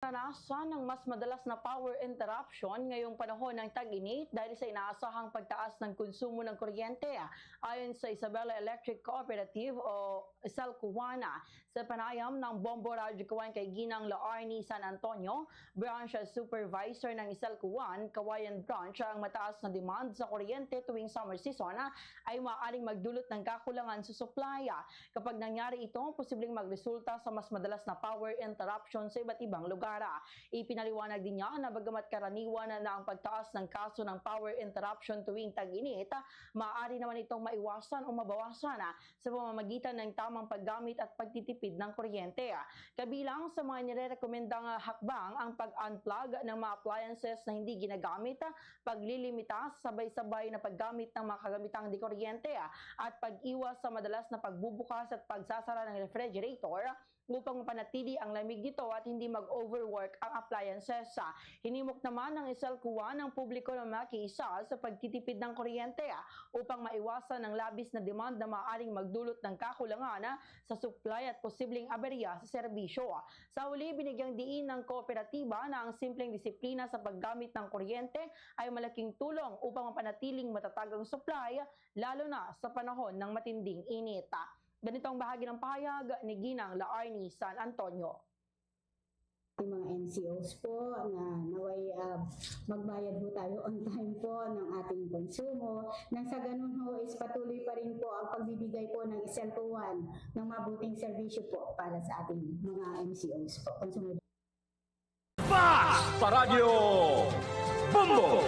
Naranasan ng mas madalas na power interruption ngayong panahon ng tag-init dahil sa inaasahang pagtaas ng konsumo ng kuryente. Ayon sa Isabela Electric Cooperative o Isalcuana, sa panayam ng Bombo Radyo Kawayan kay Ginang Laarni San Antonio, branch supervisor ng Isalcuan, Kawayan Branch, ang mataas na demand sa kuryente tuwing summer season ay maaaring magdulot ng kakulangan sa supply. Kapag nangyari ito, posibleng magresulta sa mas madalas na power interruption sa iba't ibang lugar. Ipinaliwanag din niya na bagamat karaniwan na ang pagtaas ng kaso ng power interruption tuwing tag-init, maaari naman itong maiwasan o mabawasan sa pamamagitan ng tamang paggamit at pagtitipid ng kuryente. Kabilang sa mga nirerekomendang hakbang ang pag-unplug ng mga appliances na hindi ginagamit, paglilimita sa sabay-sabay na paggamit ng mga kagamitang di kuryente at pag-iwas sa madalas na pagbubukas at pagsasara ng refrigerator upang mapanatili ang lamig nito at hindi mag-overwork ang appliances. Hinimok naman ng Isalcuan ang publiko na makiisa sa pagtitipid ng kuryente upang maiwasan ang labis na demand na maaaring magdulot ng kakulangan sa supply at posibleng aberya sa serbisyo. Sa huli, binigyang diin ng kooperatiba na ang simpleng disiplina sa paggamit ng kuryente ay malaking tulong upang mapanatiling matatag ang supply, lalo na sa panahon ng matinding init. Ganito ang bahagi ng pahayag ni Ginang Laarni San Antonio. Yung mga NCOs po na naway magbayad po tayo on time po ng ating konsumo. Nang sa ganun ho is patuloy pa rin po ang pagbibigay po ng Isalcuan ng mabuting serbisyo po para sa ating mga NCOs po. Consumer. Fast sa Radyo Bombo!